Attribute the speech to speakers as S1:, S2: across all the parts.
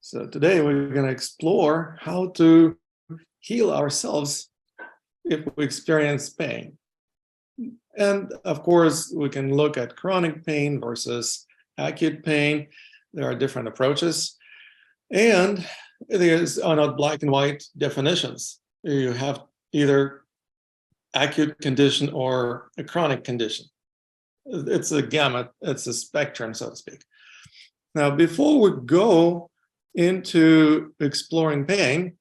S1: So today we're going to explore how to heal ourselves if we experience pain. And of course, we can look at chronic pain versus acute pain. There are different approaches. And these are not black and white definitions. You have either acute condition or a chronic condition. It's a gamut, it's a spectrum, so to speak. Now, before we go into exploring pain,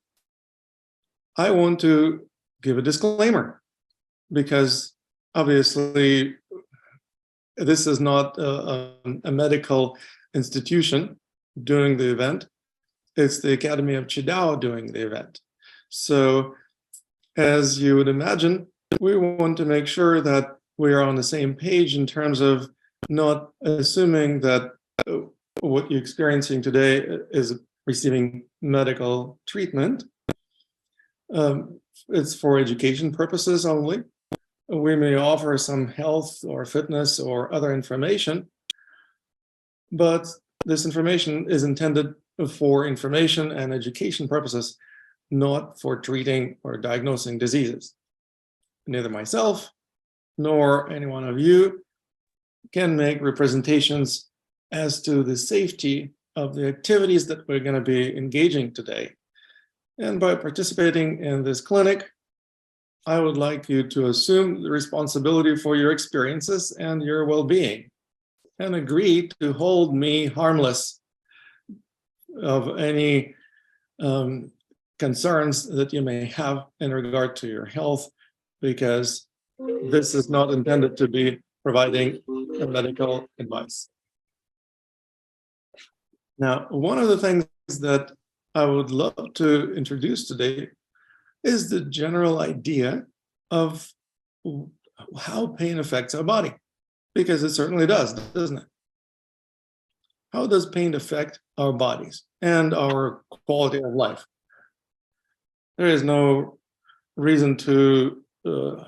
S1: I want to give a disclaimer, because obviously this is not a medical institution doing the event. It's the Academy of Qidao doing the event. So as you would imagine, we want to make sure that we are on the same page in terms of not assuming that what you're experiencing today is receiving medical treatment. It's for education purposes only. We may offer some health or fitness or other information, but this information is intended for information and education purposes, not for treating or diagnosing diseases. Neither myself nor any one of you can make representations as to the safety of the activities that we're going to be engaging today. And by participating in this clinic, I would like you to assume the responsibility for your experiences and your well-being, and agree to hold me harmless of any concerns that you may have in regard to your health, because this is not intended to be providing medical advice. Now, one of the things that I would love to introduce today is the general idea of how pain affects our body, because it certainly does, doesn't it? How does pain affect our bodies and our quality of life? There is no reason to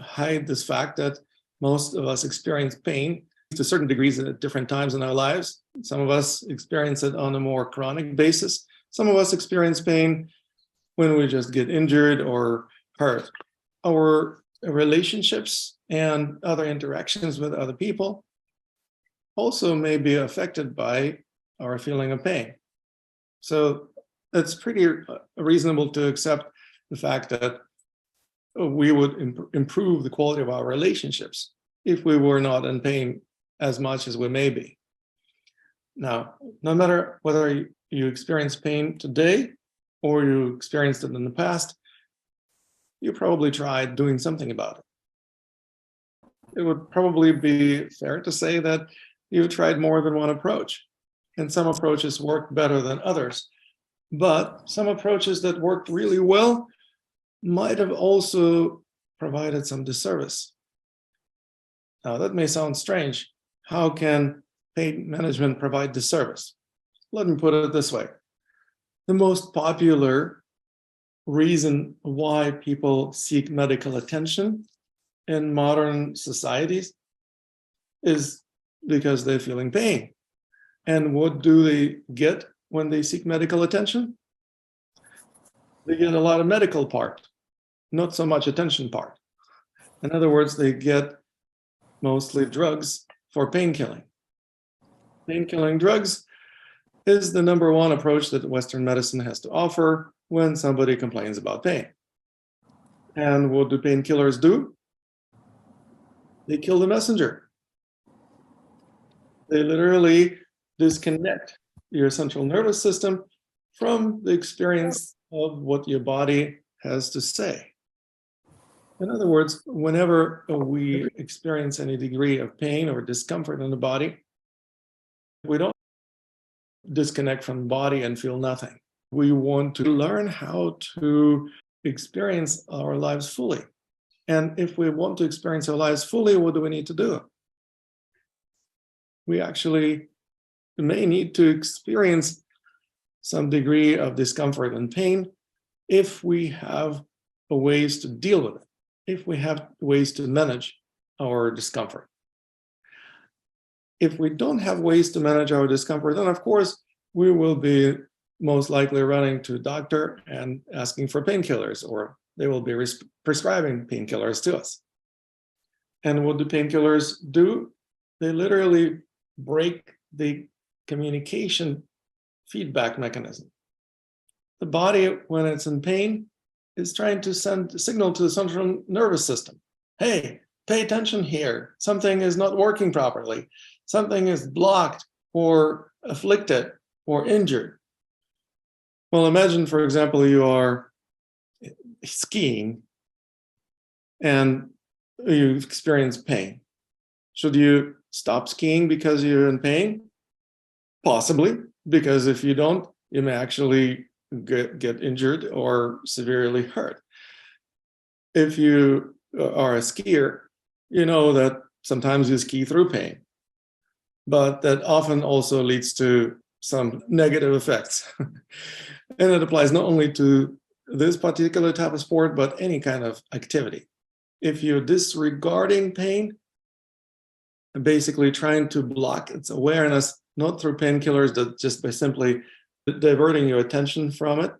S1: hide this fact that most of us experience pain to certain degrees at different times in our lives. Some of us experience it on a more chronic basis. Some of us experience pain when we just get injured or hurt. Our relationships and other interactions with other people also may be affected by our feeling of pain. So it's pretty reasonable to accept the fact that we would improve the quality of our relationships if we were not in pain as much as we may be. Now, no matter whether you experience pain today or you experienced it in the past, you probably tried doing something about it. It would probably be fair to say that you tried more than one approach, and some approaches worked better than others. But some approaches that worked really well might have also provided some disservice. Now, that may sound strange. How can pain management provide disservice? Let me put it this way. The most popular reason why people seek medical attention in modern societies is because they're feeling pain. And what do they get when they seek medical attention? They get a lot of medical part, not so much attention part. In other words, they get mostly drugs for pain killing. Pain killing drugs is the number one approach that Western medicine has to offer when somebody complains about pain. And what do painkillers do? They kill the messenger. They literally disconnect your central nervous system from the experience of what your body has to say. In other words, whenever we experience any degree of pain or discomfort in the body, we don't disconnect from the body and feel nothing. We want to learn how to experience our lives fully. And if we want to experience our lives fully, what do we need to do? We actually may need to experience some degree of discomfort and pain if we have ways to deal with it, if we have ways to manage our discomfort. If we don't have ways to manage our discomfort, then of course we will be most likely running to a doctor and asking for painkillers, or they will be prescribing painkillers to us. And what do painkillers do? They literally break the communication feedback mechanism. The body, when it's in pain, is trying to send a signal to the central nervous system. Hey, pay attention here. Something is not working properly. Something is blocked or afflicted or injured. Well, imagine, for example, you are skiing and you experience pain. Should you stop skiing because you're in pain? Possibly, because if you don't, you may actually get injured or severely hurt. If you are a skier, you know that sometimes you ski through pain, but that often also leads to some negative effects. And it applies not only to this particular type of sport, but any kind of activity. If you're disregarding pain, basically trying to block its awareness, not through painkillers, but just by simply diverting your attention from it,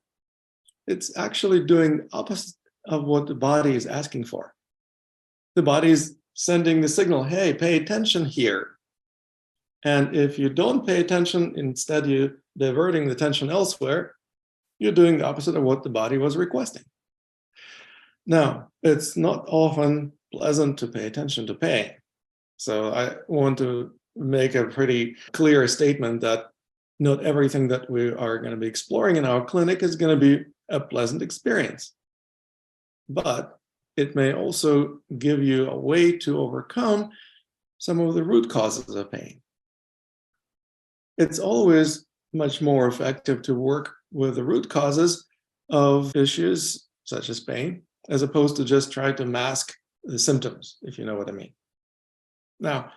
S1: it's actually doing the opposite of what the body is asking for. The body is sending the signal, hey, pay attention here. And if you don't pay attention, instead you're diverting the attention elsewhere, you're doing the opposite of what the body was requesting. Now, it's not often pleasant to pay attention to pain. So I want to make a pretty clear statement that not everything that we are going to be exploring in our clinic is going to be a pleasant experience. But it may also give you a way to overcome some of the root causes of pain. It's always much more effective to work with the root causes of issues such as pain, as opposed to just try to mask the symptoms, if you know what I mean. Now,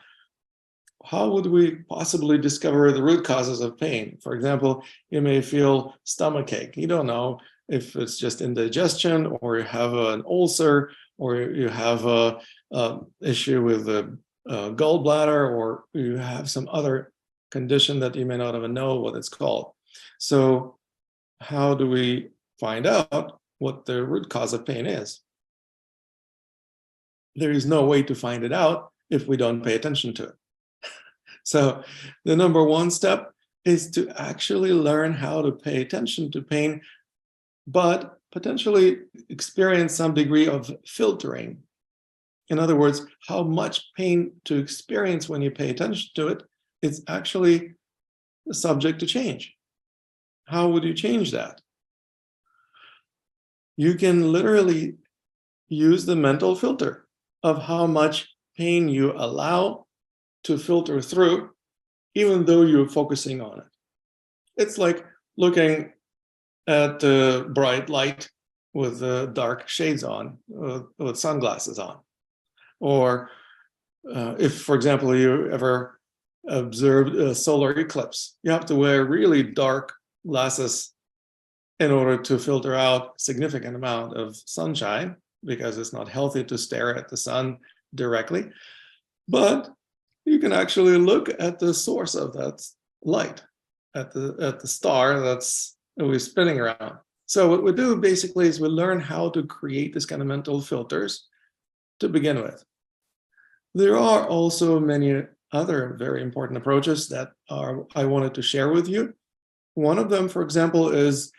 S1: how would we possibly discover the root causes of pain? For example, you may feel stomachache. You don't know if it's just indigestion, or you have an ulcer, or you have a issue with the gallbladder, or you have some other condition that you may not even know what it's called. So how do we find out what the root cause of pain is? There is no way to find it out if we don't pay attention to it. So the number one step is to actually learn how to pay attention to pain, but potentially experience some degree of filtering. In other words, how much pain to experience when you pay attention to it is actually subject to change. How would you change that? You can literally use the mental filter of how much pain you allow to filter through, even though you're focusing on it. It's like looking at the bright light with dark shades on, with sunglasses on. Or if, for example, you ever observed a solar eclipse, you have to wear really dark glasses in order to filter out a significant amount of sunshine, because it's not healthy to stare at the sun directly. But you can actually look at the source of that light, at the star that's always spinning around. So what we do basically is we learn how to create this kind of mental filters to begin with. There are also many other very important approaches that I wanted to share with you. One of them, for example, is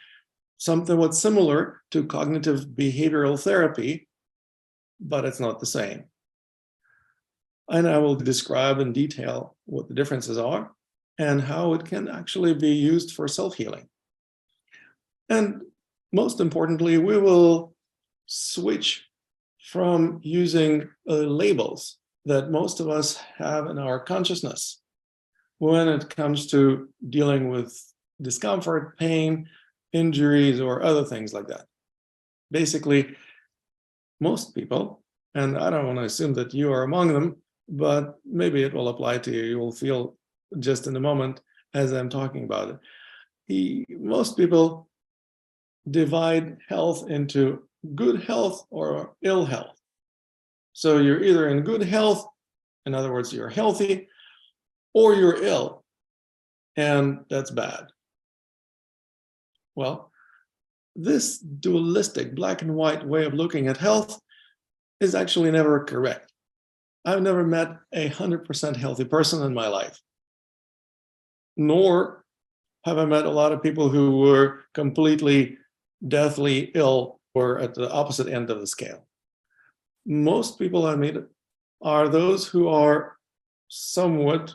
S1: something what's similar to cognitive behavioral therapy, but it's not the same. And I will describe in detail what the differences are and how it can actually be used for self-healing. And most importantly, we will switch from using labels that most of us have in our consciousness when it comes to dealing with discomfort, pain, injuries, or other things like that. Basically, most people, and I don't want to assume that you are among them, but maybe it will apply to you. You will feel just in a moment as I'm talking about it. Most people divide health into good health or ill health. So you're either in good health, in other words, you're healthy, or you're ill, and that's bad. Well, this dualistic black and white way of looking at health is actually never correct. I've never met 100% healthy person in my life, nor have I met a lot of people who were completely deathly ill or at the opposite end of the scale. Most people I meet are those who are somewhat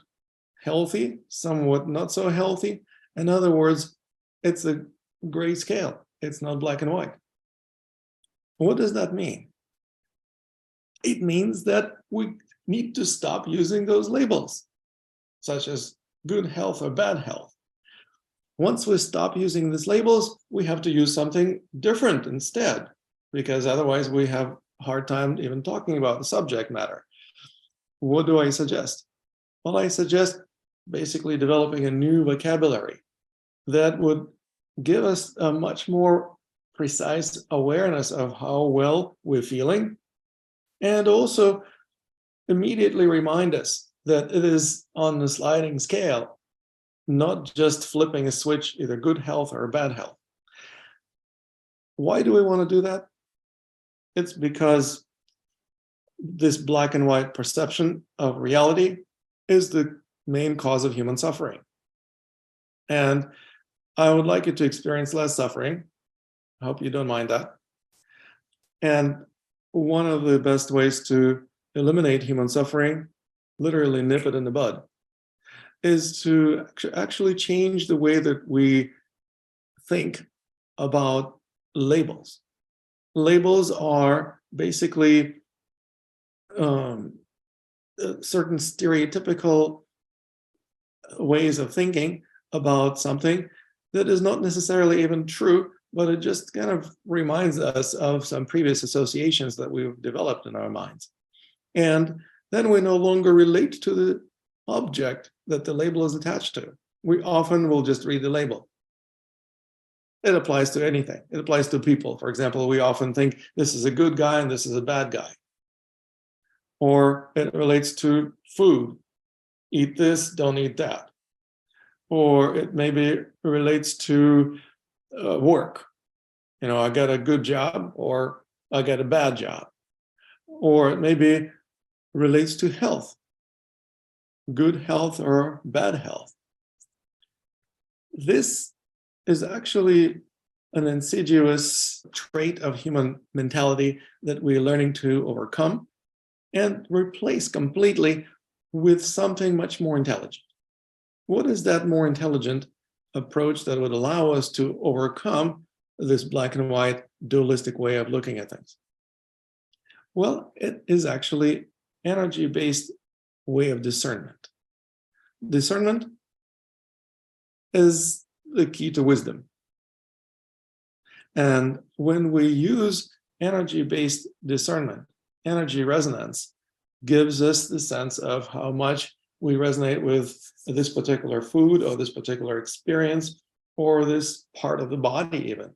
S1: healthy, somewhat not so healthy. In other words, it's a gray scale. It's not black and white. What does that mean? It means that we need to stop using those labels, such as good health or bad health. Once we stop using these labels, we have to use something different instead, because otherwise we have a hard time even talking about the subject matter. What do I suggest? Well, I suggest basically developing a new vocabulary that would give us a much more precise awareness of how well we're feeling, and also immediately remind us that it is on the sliding scale, not just flipping a switch, either good health or bad health. Why do we want to do that? It's because this black and white perception of reality is the main cause of human suffering. And I would like you to experience less suffering. I hope you don't mind that. And one of the best ways to eliminate human suffering, literally nip it in the bud, is to actually change the way that we think about labels. Labels are basically certain stereotypical ways of thinking about something that is not necessarily even true, but it just kind of reminds us of some previous associations that we've developed in our minds. And then we no longer relate to the object that the label is attached to. We often will just read the label. It applies to anything. It applies to people. For example, we often think this is a good guy and this is a bad guy. Or it relates to food. Eat this, don't eat that. Or it maybe relates to work. You know, I got a good job or I got a bad job. Or it maybe relates to health, good health or bad health. This is actually an insidious trait of human mentality that we're learning to overcome and replace completely with something much more intelligent. What is that more intelligent approach that would allow us to overcome this black and white dualistic way of looking at things? Well, it is actually energy-based way of discernment. Discernment is the key to wisdom. And when we use energy-based discernment, energy resonance gives us the sense of how much we resonate with this particular food or this particular experience or this part of the body even.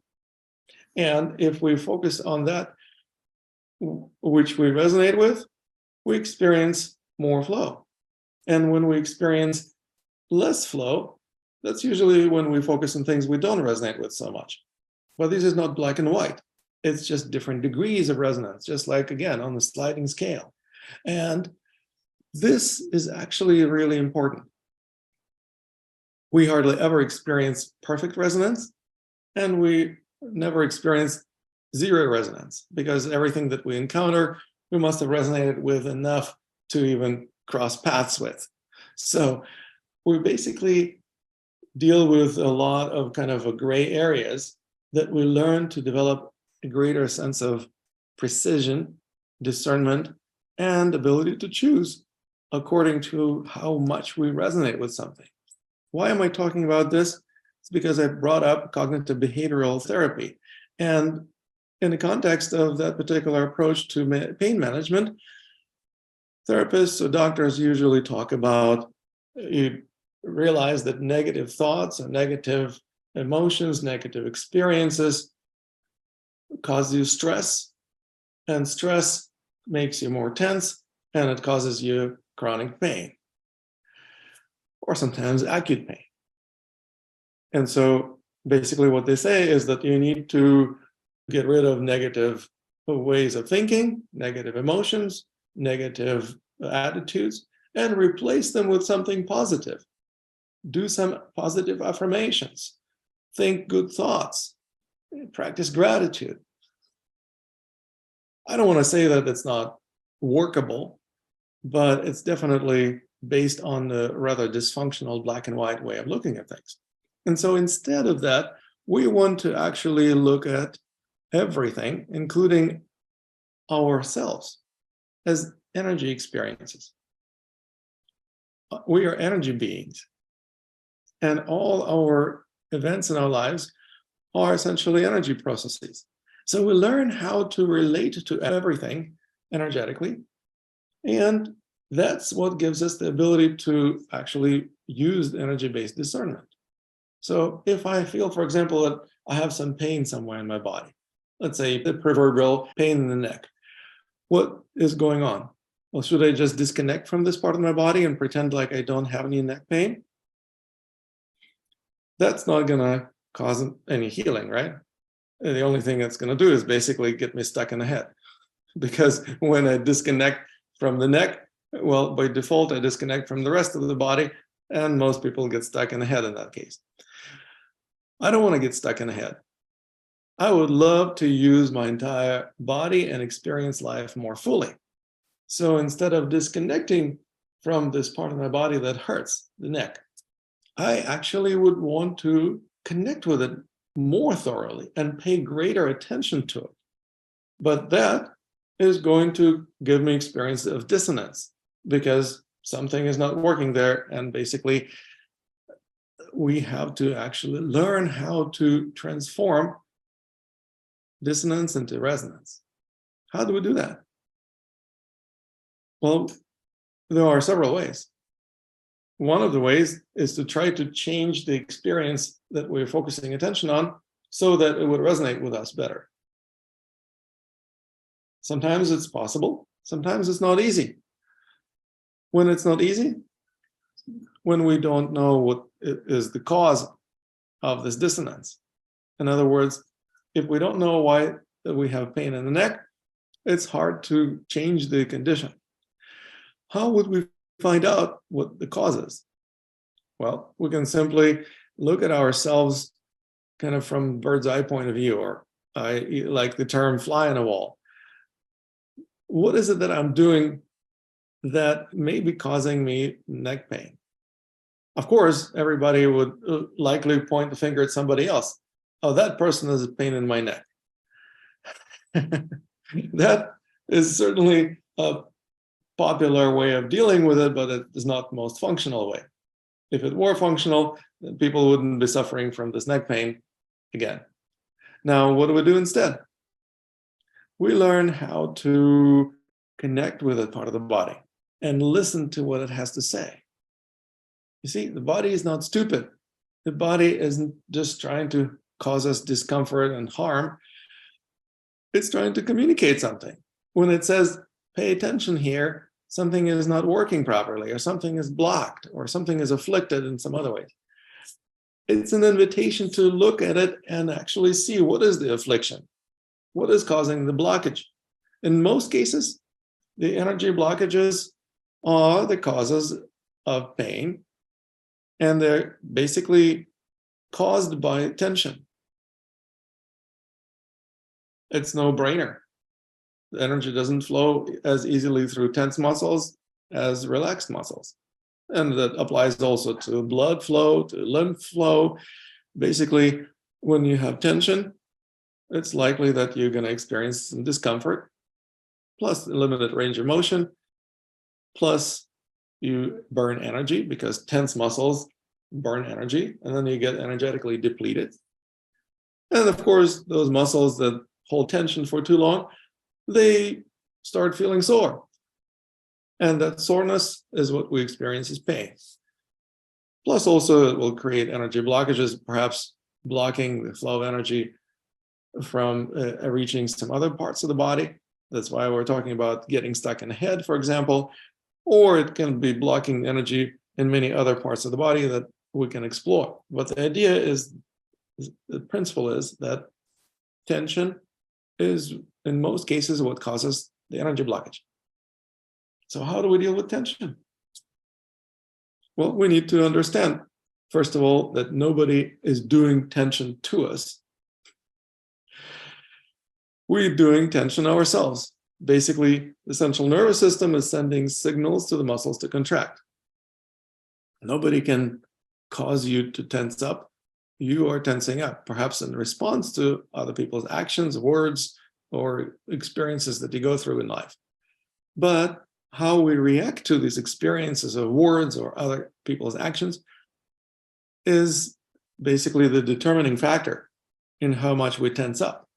S1: And if we focus on that which we resonate with, we experience more flow. And when we experience less flow, that's usually when we focus on things we don't resonate with so much. But this is not black and white. It's just different degrees of resonance, just like, again, on the sliding scale. And this is actually really important. We hardly ever experience perfect resonance, and we never experience zero resonance, because everything that we encounter, we must have resonated with enough to even cross paths with. So we basically deal with a lot of kind of gray areas that we learn to develop a greater sense of precision, discernment, and ability to choose according to how much we resonate with something. Why am I talking about this? It's because I brought up cognitive behavioral therapy. And in the context of that particular approach to pain management, therapists or doctors usually talk about, you realize that negative thoughts or negative emotions, negative experiences cause you stress, and stress makes you more tense, and it causes you chronic pain, or sometimes acute pain. And so Basically, what they say is that you need to get rid of negative ways of thinking, negative emotions, negative attitudes, and replace them with something positive. Do some positive affirmations, think good thoughts, practice gratitude. I don't want to say that it's not workable, but it's definitely based on the rather dysfunctional black and white way of looking at things. And so instead of that, we want to actually look at everything, including ourselves, as energy experiences. We are energy beings, and all our events in our lives are essentially energy processes. So we learn how to relate to everything energetically, and that's what gives us the ability to actually use energy-based discernment. So if I feel, for example, that I have some pain somewhere in my body, let's say the proverbial pain in the neck, what is going on? Well, should I just disconnect from this part of my body and pretend like I don't have any neck pain? That's not going to cause any healing, right? And the only thing that's going to do is basically get me stuck in the head. Because when I disconnect from the neck, well, by default, I disconnect from the rest of the body, and most people get stuck in the head in that case. I don't want to get stuck in the head. I would love to use my entire body and experience life more fully. So instead of disconnecting from this part of my body that hurts, the neck, I actually would want to connect with it more thoroughly and pay greater attention to it. But that is going to give me experience of dissonance because something is not working there. And basically, we have to actually learn how to transform dissonance into resonance. How do we do that? Well, there are several ways. One of the ways is to try to change the experience that we're focusing attention on so that it would resonate with us better. Sometimes it's possible, sometimes it's not easy. When it's not easy, when we don't know what is the cause of this dissonance. In other words, if we don't know why we have pain in the neck, it's hard to change the condition. How would we find out what the cause is? Well, we can simply look at ourselves kind of from bird's eye point of view, or I like the term fly on a wall. What is it that I'm doing that may be causing me neck pain? Of course, everybody would likely point the finger at somebody else. Oh, that person has a pain in my neck. That is certainly a popular way of dealing with it, but it is not the most functional way. If it were functional, then people wouldn't be suffering from this neck pain again. Now, what do we do instead? We learn how to connect with that part of the body and listen to what it has to say. You see, the body is not stupid. The body isn't just trying to cause us discomfort and harm. It's trying to communicate something. When it says, pay attention here, something is not working properly, or something is blocked, or something is afflicted in some other way. It's an invitation to look at it and actually see what is the affliction, what is causing the blockage. In most cases, the energy blockages are the causes of pain, and they're basically caused by tension. It's no brainer. The energy doesn't flow as easily through tense muscles as relaxed muscles. And that applies also to blood flow, to lymph flow. Basically, when you have tension, it's likely that you're going to experience some discomfort, plus limited range of motion, plus you burn energy because tense muscles burn energy, and then you get energetically depleted. And of course, those muscles that hold tension for too long, they start feeling sore. And that soreness is what we experience as pain. Plus also it will create energy blockages, perhaps blocking the flow of energy from reaching some other parts of the body. That's why we're talking about getting stuck in the head, for example, or it can be blocking energy in many other parts of the body that we can explore. But the idea is the principle is that tension is, in most cases, what causes the energy blockage. So how do we deal with tension? Well, we need to understand, first of all, that nobody is doing tension to us. We're doing tension ourselves. Basically, the central nervous system is sending signals to the muscles to contract. Nobody can cause you to tense up. You are tensing up, perhaps in response to other people's actions, words, or experiences that you go through in life. But how we react to these experiences of words or other people's actions is basically the determining factor in how much we tense up.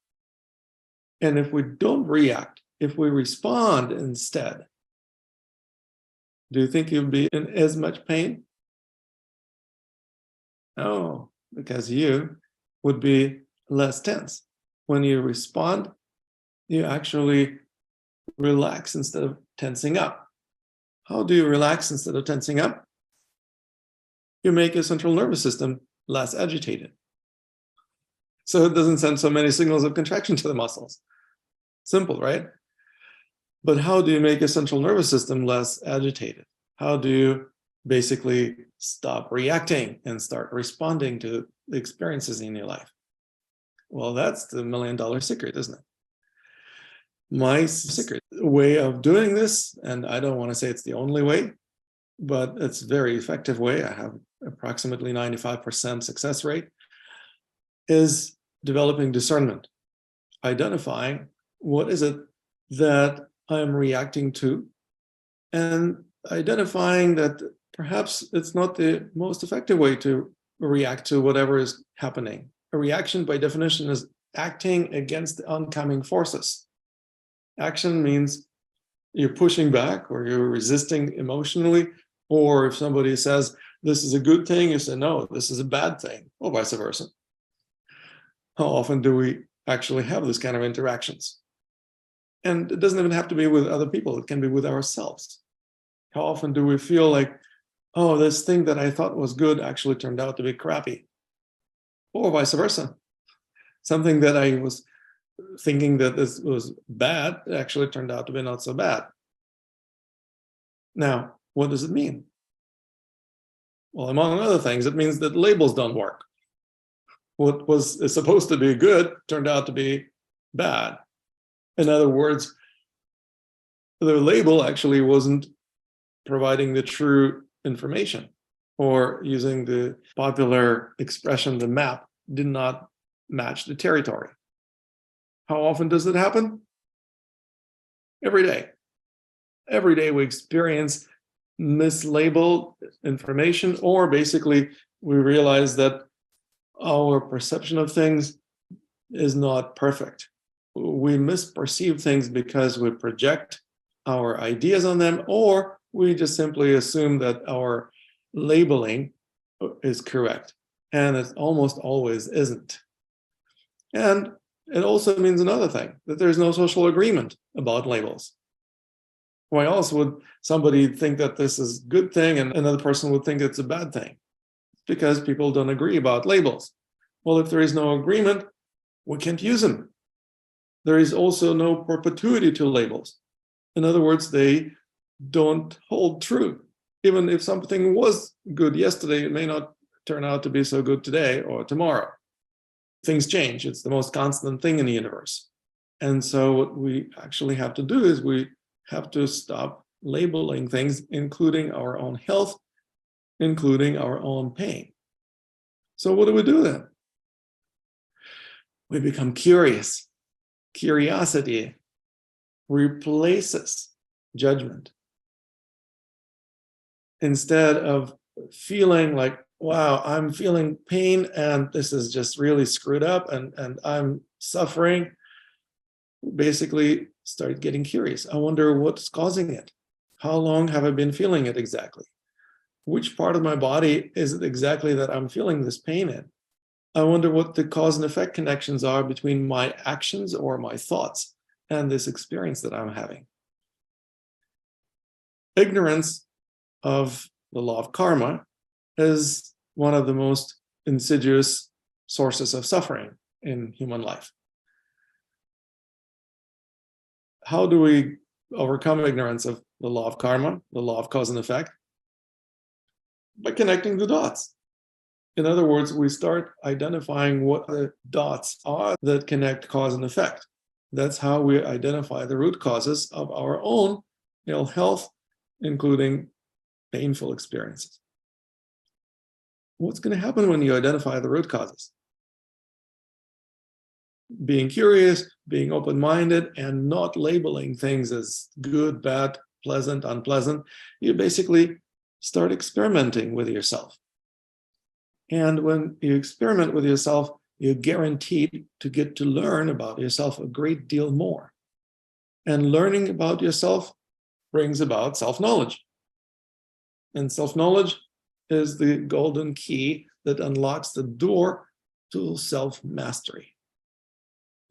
S1: And if we don't react, if we respond instead, do you think you'll be in as much pain? No, because you would be less tense. When you respond, you actually relax instead of tensing up. How do you relax instead of tensing up? You make your central nervous system less agitated, so it doesn't send so many signals of contraction to the muscles. Simple, right? But how do you make your central nervous system less agitated? How do you basically stop reacting and start responding to the experiences in your life? Well, that's the $1 million secret, isn't it? My secret way of doing this, and I don't want to say it's the only way, but it's a very effective way, I have approximately 95% success rate, is developing discernment, identifying what is it that I'm reacting to, and identifying that perhaps it's not the most effective way to react to whatever is happening. A reaction, by definition, is acting against the oncoming forces. Action means you're pushing back or you're resisting emotionally, or if somebody says, this is a good thing, you say, no, this is a bad thing, or vice versa. How often do we actually have this kind of interactions? And it doesn't even have to be with other people, it can be with ourselves. How often do we feel like, oh, this thing that I thought was good actually turned out to be crappy? Or vice versa. Something that I was thinking that this was bad actually turned out to be not so bad. Now, what does it mean? Well, among other things, it means that labels don't work. What was supposed to be good turned out to be bad. In other words, the label actually wasn't providing the true information, or using the popular expression, the map did not match the territory. How often does it happen? Every day. Every day we experience mislabeled information, or basically we realize that our perception of things is not perfect. We misperceive things because we project our ideas on them, or we just simply assume that our labeling is correct, and it almost always isn't. And it also means another thing, that there's no social agreement about labels. Why else would somebody think that this is a good thing and another person would think it's a bad thing? Because people don't agree about labels. Well, if there is no agreement, we can't use them. There is also no perpetuity to labels. In other words, they don't hold true. Even if something was good yesterday, it may not turn out to be so good today or tomorrow. Things change. It's the most constant thing in the universe. And so what we actually have to do is we have to stop labeling things, including our own health, including our own pain. So what do we do then? We become curious. Curiosity replaces judgment. Instead of feeling like, wow, I'm feeling pain and this is just really screwed up and I'm suffering, basically start getting curious. I wonder what's causing it. How long have I been feeling it exactly? Which part of my body is it exactly that I'm feeling this pain in? I wonder what the cause and effect connections are between my actions or my thoughts and this experience that I'm having. Ignorance of the law of karma is one of the most insidious sources of suffering in human life. How do we overcome ignorance of the law of karma, the law of cause and effect? By connecting the dots. In other words, we start identifying what the dots are that connect cause and effect. That's how we identify the root causes of our own ill health, including painful experiences. What's going to happen when you identify the root causes? Being curious, being open-minded, and not labeling things as good, bad, pleasant, unpleasant, you basically start experimenting with yourself. And when you experiment with yourself, you're guaranteed to get to learn about yourself a great deal more. And learning about yourself brings about self-knowledge. And self-knowledge is the golden key that unlocks the door to self-mastery.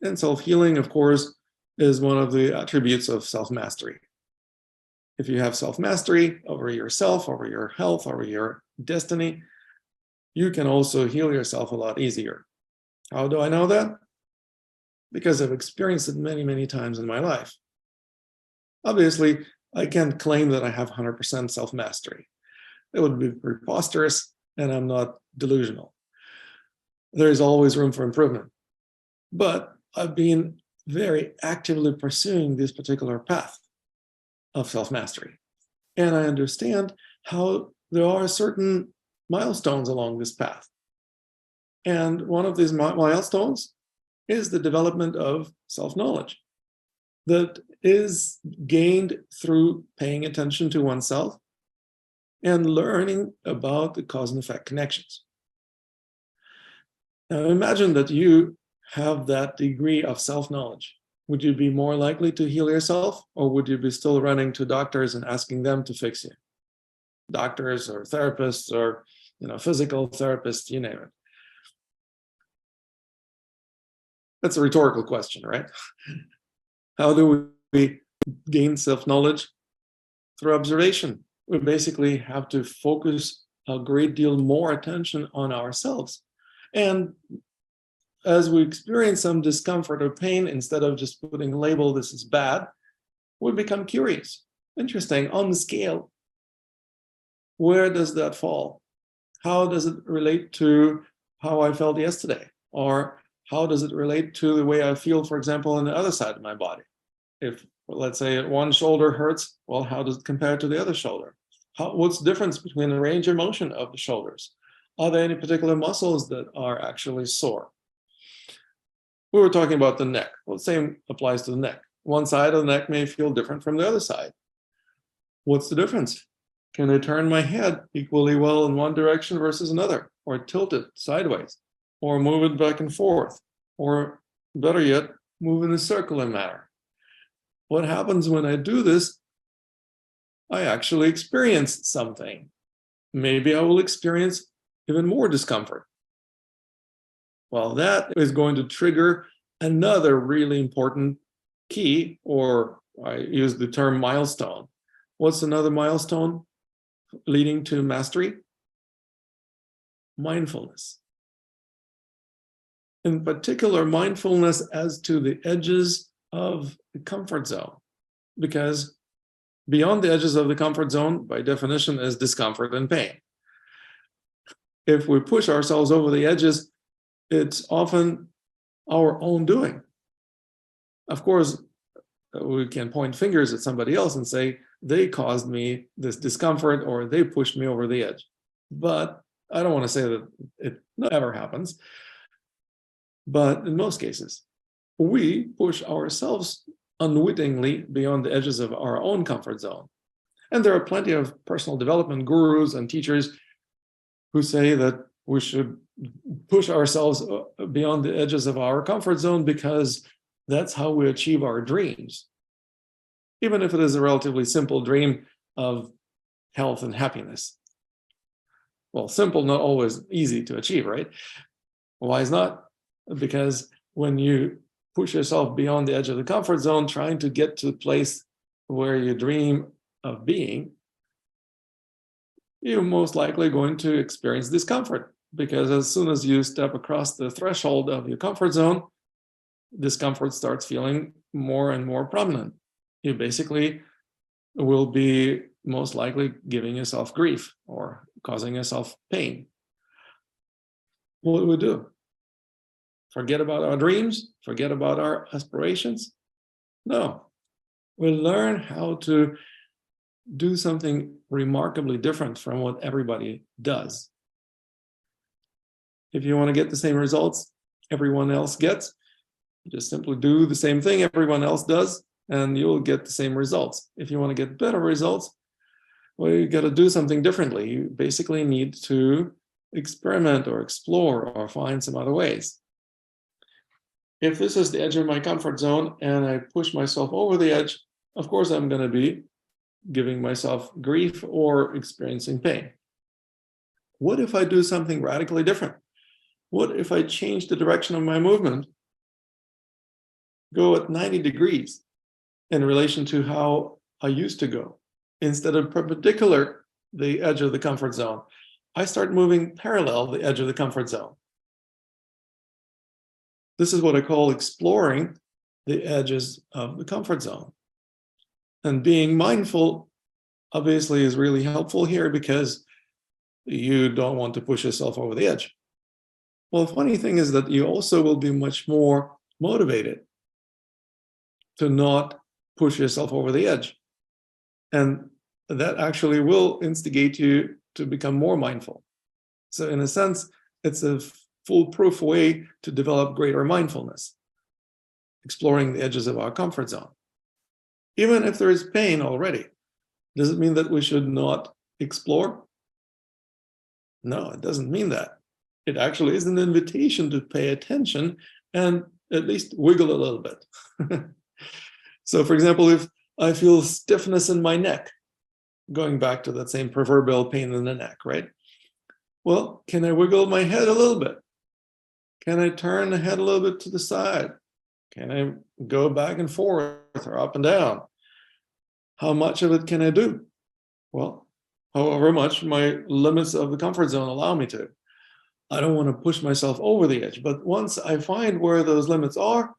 S1: And self-healing, of course, is one of the attributes of self-mastery. If you have self-mastery over yourself, over your health, over your destiny, you can also heal yourself a lot easier. How do I know that? Because I've experienced it many, many times in my life. Obviously, I can't claim that I have 100% self-mastery. It would be preposterous, and I'm not delusional. There's always room for improvement. But I've been very actively pursuing this particular path of self-mastery. And I understand how there are certain milestones along this path. And one of these milestones is the development of self-knowledge that is gained through paying attention to oneself and learning about the cause and effect connections. Now imagine that you have that degree of self-knowledge. Would you be more likely to heal yourself, or would you be still running to doctors and asking them to fix you? Doctors or therapists or physical therapists, you name it. That's a rhetorical question, right? How do we gain self-knowledge? Through observation. We basically have to focus a great deal more attention on ourselves. And as we experience some discomfort or pain, instead of just putting a label, this is bad, we become curious. Interesting, on the scale, where does that fall? How does it relate to how I felt yesterday? Or how does it relate to the way I feel, for example, on the other side of my body? If, let's say, one shoulder hurts, well, how does it compare to the other shoulder? What's the difference between the range of motion of the shoulders? Are there any particular muscles that are actually sore? We were talking about the neck. Well, the same applies to the neck. One side of the neck may feel different from the other side. What's the difference? Can I turn my head equally well in one direction versus another, or tilt it sideways, or move it back and forth, or better yet, move in a circular manner? What happens when I do this? I actually experience something. Maybe I will experience even more discomfort. Well, that is going to trigger another really important key, or I use the term milestone. What's another milestone leading to mastery? Mindfulness. In particular, mindfulness as to the edges of the comfort zone, because beyond the edges of the comfort zone, by definition, is discomfort and pain. If we push ourselves over the edges, it's often our own doing. Of course, we can point fingers at somebody else and say, they caused me this discomfort or they pushed me over the edge. But I don't want to say that it never happens. But in most cases, we push ourselves unwittingly beyond the edges of our own comfort zone. And there are plenty of personal development gurus and teachers who say that we should push ourselves beyond the edges of our comfort zone because that's how we achieve our dreams. Even if it is a relatively simple dream of health and happiness. Well, simple, not always easy to achieve, right? Why is not? Because when you push yourself beyond the edge of the comfort zone, trying to get to the place where you dream of being, you're most likely going to experience discomfort. because as soon as you step across the threshold of your comfort zone, discomfort starts feeling more and more prominent. You basically will be most likely giving yourself grief or causing yourself pain. What do we do? Forget about our dreams? Forget about our aspirations? No. We learn how to do something remarkably different from what everybody does. If you want to get the same results everyone else gets, you just simply do the same thing everyone else does, and you'll get the same results. If you want to get better results, well, you got to do something differently. You basically need to experiment or explore or find some other ways. If this is the edge of my comfort zone and I push myself over the edge, of course I'm going to be giving myself grief or experiencing pain. What if I do something radically different? What if I change the direction of my movement, go at 90 degrees in relation to how I used to go? Instead of perpendicular the edge of the comfort zone, I start moving parallel the edge of the comfort zone. This is what I call exploring the edges of the comfort zone. And being mindful obviously is really helpful here because you don't want to push yourself over the edge. Well, the funny thing is that you also will be much more motivated to not push yourself over the edge. And that actually will instigate you to become more mindful. So in a sense, it's a foolproof way to develop greater mindfulness, exploring the edges of our comfort zone. Even if there is pain already, does it mean that we should not explore? No, it doesn't mean that. It actually is an invitation to pay attention and at least wiggle a little bit. So for example, if I feel stiffness in my neck, going back to that same proverbial pain in the neck, right? Well, can I wiggle my head a little bit? Can I turn the head a little bit to the side? Can I go back and forth or up and down? How much of it can I do? Well, however much my limits of the comfort zone allow me to. I don't want to push myself over the edge, but once I find where those limits are,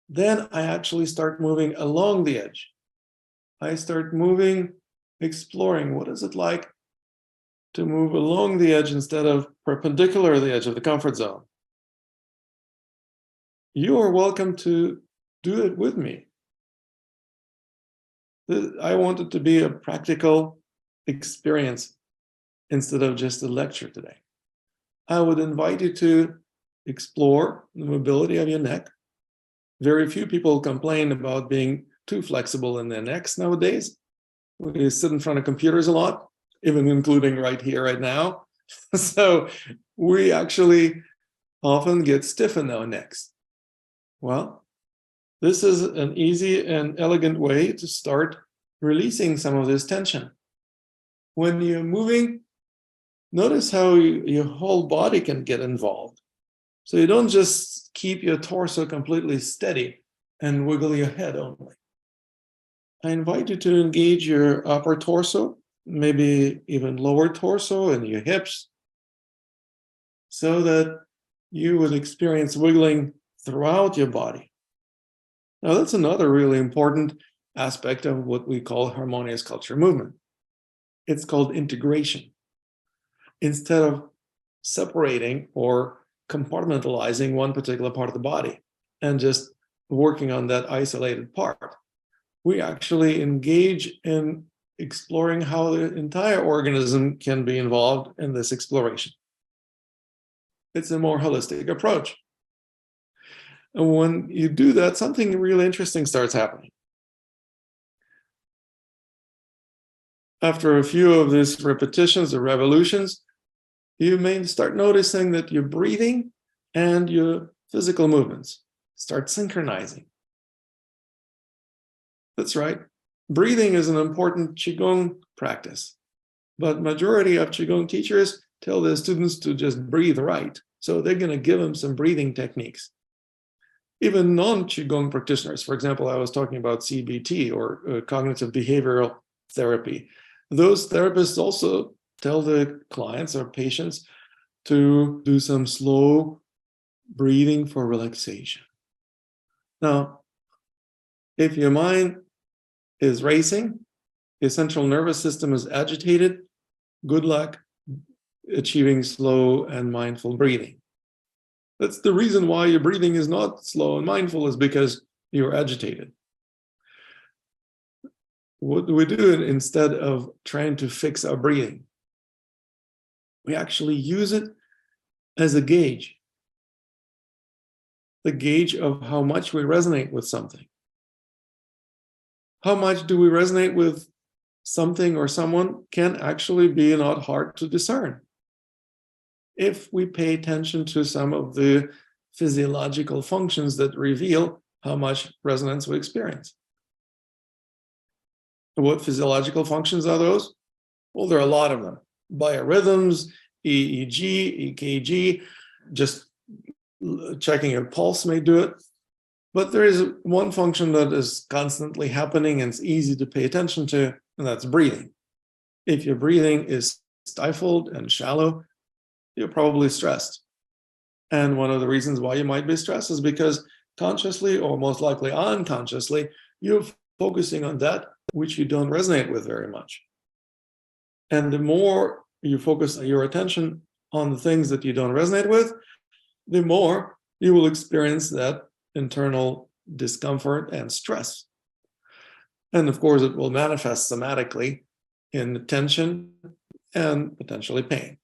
S1: then I actually start moving along the edge. I start moving, exploring what is it like to move along the edge instead of perpendicular to the edge of the comfort zone. You are welcome to do it with me. I want it to be a practical experience instead of just a lecture today. I would invite you to explore the mobility of your neck. Very few people complain about being too flexible in their necks nowadays. We sit in front of computers a lot, even including right here, right now. So we actually often get stiff in our necks. Well, this is an easy and elegant way to start releasing some of this tension. When you're moving, notice how your whole body can get involved. So you don't just keep your torso completely steady and wiggle your head only. I invite you to engage your upper torso, maybe even lower torso and your hips, so that you would experience wiggling throughout your body. Now, that's another really important aspect of what we call harmonious culture movement. It's called integration. Instead of separating or compartmentalizing one particular part of the body and just working on that isolated part, we actually engage in exploring how the entire organism can be involved in this exploration. It's a more holistic approach. And when you do that, something really interesting starts happening. After a few of these repetitions or revolutions, you may start noticing that your breathing and your physical movements start synchronizing. That's right. Breathing is an important Qigong practice, but majority of Qigong teachers tell their students to just breathe right. So they're going to give them some breathing techniques. Even non-Qigong practitioners, for example, I was talking about CBT or cognitive behavioral therapy. Those therapists also tell the clients or patients to do some slow breathing for relaxation. Now, if your mind is racing, your central nervous system is agitated, good luck achieving slow and mindful breathing. That's the reason why your breathing is not slow and mindful, is because you're agitated. What do we do instead of trying to fix our breathing? We actually use it as a gauge, the gauge of how much we resonate with something. How much do we resonate with something or someone can actually be not hard to discern if we pay attention to some of the physiological functions that reveal how much resonance we experience. What physiological functions are those? Well, there are a lot of them. Biorhythms, EEG, EKG, just checking your pulse may do it. But there is one function that is constantly happening and it's easy to pay attention to, and that's breathing. If your breathing is stifled and shallow, you're probably stressed. And one of the reasons why you might be stressed is because consciously, or most likely unconsciously, you're focusing on that which you don't resonate with very much. And the more you focus your attention on the things that you don't resonate with, the more you will experience that internal discomfort and stress. And of course, it will manifest somatically in tension and potentially pain.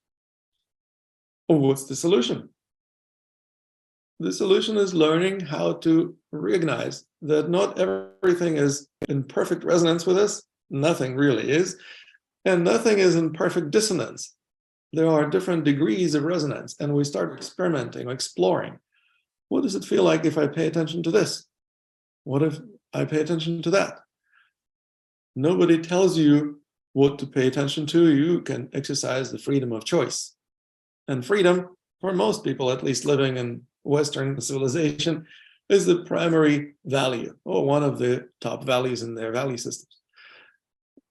S1: Well, what's the solution? The solution is learning how to recognize that not everything is in perfect resonance with us. Nothing really is. And nothing is in perfect dissonance. There are different degrees of resonance, and we start experimenting, exploring. What does it feel like if I pay attention to this? What if I pay attention to that? Nobody tells you what to pay attention to. You can exercise the freedom of choice. And freedom, for most people, at least living in Western civilization, is the primary value, or one of the top values in their value systems.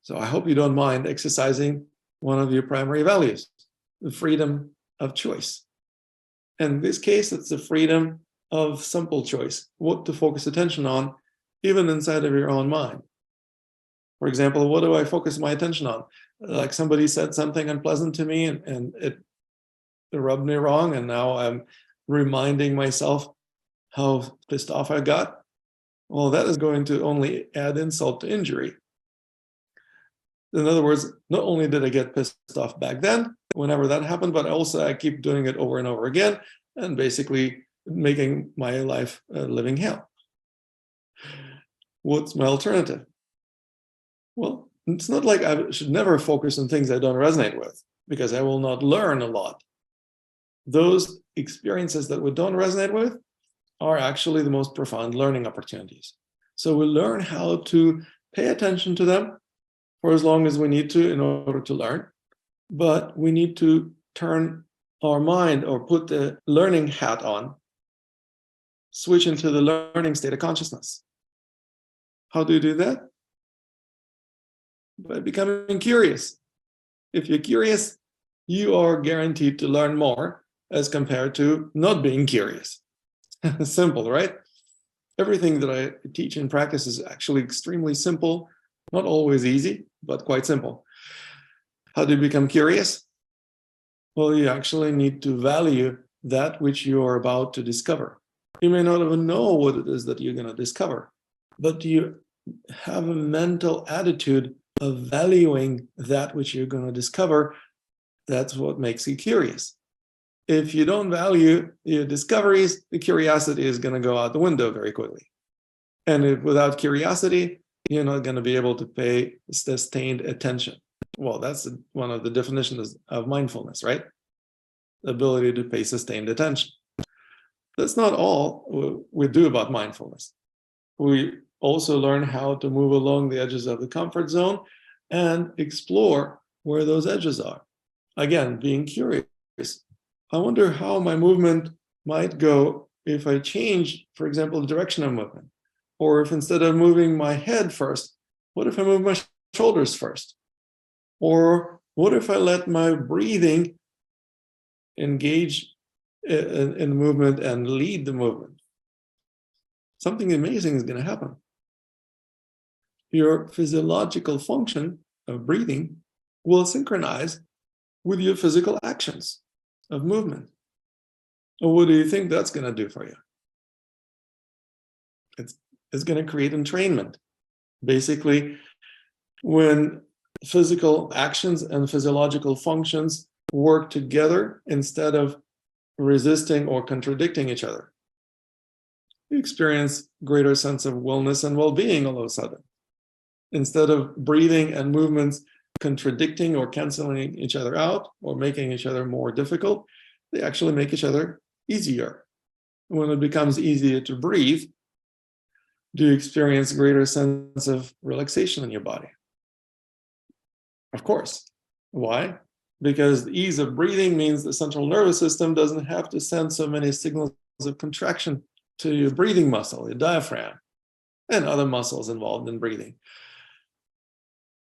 S1: So I hope you don't mind exercising one of your primary values, the freedom of choice. In this case, it's the freedom of simple choice, what to focus attention on, even inside of your own mind. For example, what do I focus my attention on? Like somebody said something unpleasant to me and it rubbed me wrong, and now I'm reminding myself how pissed off I got. Well, that is going to only add insult to injury. In other words, not only did I get pissed off back then, whenever that happened, but also I keep doing it over and over again and basically making my life a living hell. What's my alternative? Well, it's not like I should never focus on things I don't resonate with, because I will not learn a lot. Those experiences that we don't resonate with are actually the most profound learning opportunities. So we learn how to pay attention to them for as long as we need to in order to learn, but we need to turn our mind or put the learning hat on, switch into the learning state of consciousness. How do you do that? By becoming curious. If you're curious, you are guaranteed to learn more as compared to not being curious. Simple, right? Everything that I teach and practice is actually extremely simple, not always easy, but quite simple. How do you become curious? Well, you actually need to value that which you are about to discover. You may not even know what it is that you're going to discover, but you have a mental attitude of valuing that which you're going to discover. That's what makes you curious. If you don't value your discoveries, the curiosity is going to go out the window very quickly. And without curiosity, you're not going to be able to pay sustained attention. Well, that's one of the definitions of mindfulness, right? The ability to pay sustained attention. That's not all we do about mindfulness. We also learn how to move along the edges of the comfort zone and explore where those edges are. Again, being curious. I wonder how my movement might go if I change, for example, the direction of movement. Or if instead of moving my head first, what if I move my shoulders first? Or what if I let my breathing engage in the movement and lead the movement, something amazing is going to happen. Your physiological function of breathing will synchronize with your physical actions of movement. Well, what do you think that's going to do for you? It's going to create entrainment. Basically, when physical actions and physiological functions work together instead of resisting or contradicting each other, you experience greater sense of wellness and well-being all of a sudden. Instead of breathing and movements contradicting or canceling each other out or making each other more difficult, they actually make each other easier. When it becomes easier to breathe, do you experience greater sense of relaxation in your body? Of course. Why? Because the ease of breathing means the central nervous system doesn't have to send so many signals of contraction to your breathing muscle, your diaphragm, and other muscles involved in breathing.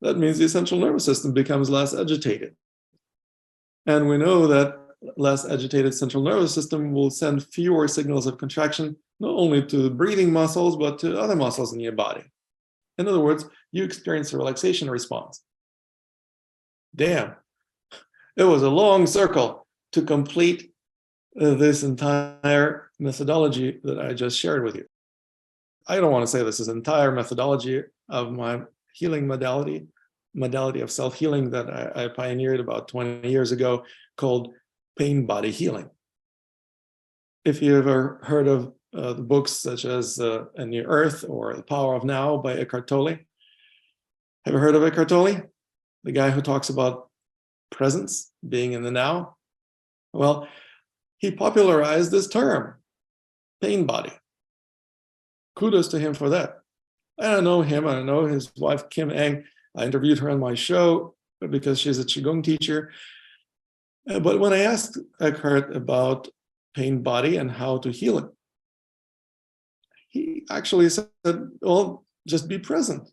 S1: That means the central nervous system becomes less agitated. And we know that less agitated central nervous system will send fewer signals of contraction, not only to the breathing muscles, but to other muscles in your body. In other words, you experience a relaxation response. Damn, it was a long circle to complete this entire methodology that I just shared with you. I don't want to say this is entire methodology of my healing modality of self-healing that I pioneered about 20 years ago, called pain body healing. If you ever heard of the books such as A New Earth or The Power of Now by Eckhart Tolle, have you heard of Eckhart Tolle? The guy who talks about presence, being in the now? Well, he popularized this term, pain body. Kudos to him for that. I don't know him. I know his wife, Kim Eng. I interviewed her on my show because she's a Qigong teacher. But when I asked Eckhart about pain body and how to heal it, he actually said, well, just be present.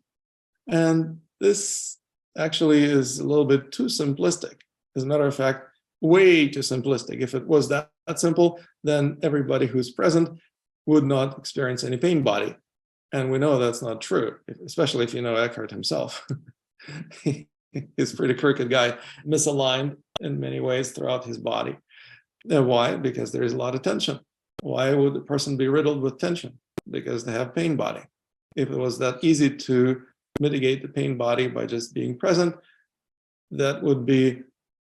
S1: And this actually is a little bit too simplistic. As a matter of fact, way too simplistic. If it was that simple, then everybody who's present would not experience any pain body. And we know that's not true, especially if you know Eckhart himself. He's a pretty crooked guy, misaligned in many ways throughout his body. And why? Because there is a lot of tension. Why would a person be riddled with tension? Because they have pain body. If it was that easy to mitigate the pain body by just being present, that would be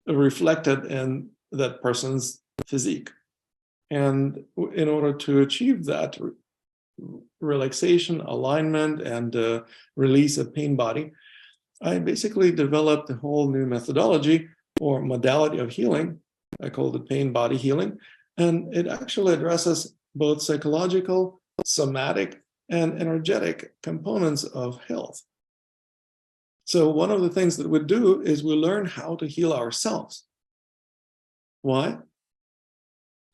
S1: reflected in that person's physique. And in order to achieve that relaxation, alignment, and release of pain body, I basically developed a whole new methodology or modality of healing. I called it pain body healing. And it actually addresses both psychological, somatic, and energetic components of health. So one of the things that we do is we learn how to heal ourselves. Why?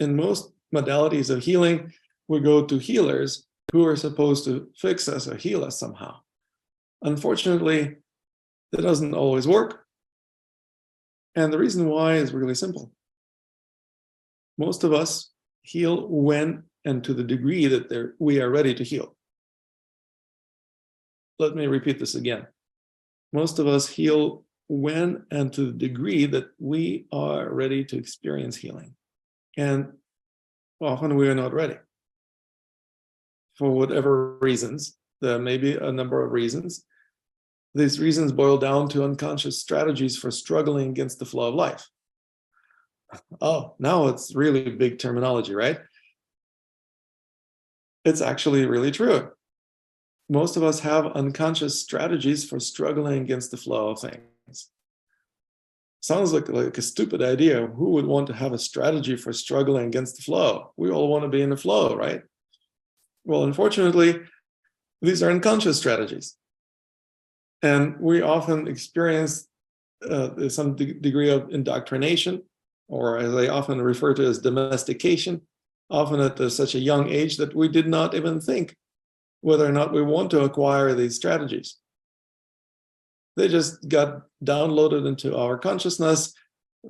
S1: In most modalities of healing, we go to healers who are supposed to fix us or heal us somehow. Unfortunately, that doesn't always work. And the reason why is really simple. Most of us heal when and to the degree that we are ready to heal. Let me repeat this again. Most of us heal when and to the degree that we are ready to experience healing. And often we are not ready. For whatever reasons, there may be a number of reasons. These reasons boil down to unconscious strategies for struggling against the flow of life. Oh, now it's really big terminology, right? It's actually really true. Most of us have unconscious strategies for struggling against the flow of things. Sounds like a stupid idea. Who would want to have a strategy for struggling against the flow? We all want to be in the flow, right? Well, unfortunately, these are unconscious strategies. And we often experience some degree of indoctrination, or as I often refer to as domestication, often at such a young age that we did not even think whether or not we want to acquire these strategies. They just got downloaded into our consciousness